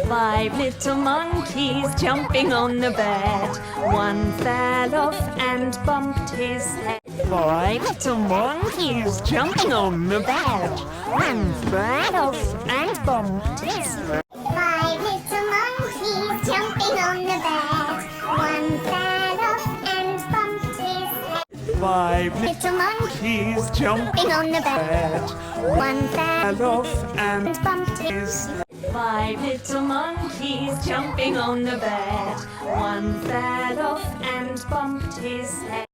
5 little monkeys jumping on the bed. One fell off and bumped his head. 5 little monkeys jumping on the bed. One fell off and bumped his head. 5 little monkeys jumping on the bed. One fell off and bumped his head. 5 Little monkeys jumping on the bed. One fell off and bumped his head. 5 little monkeys jumping on the bed. One fell off and bumped his head.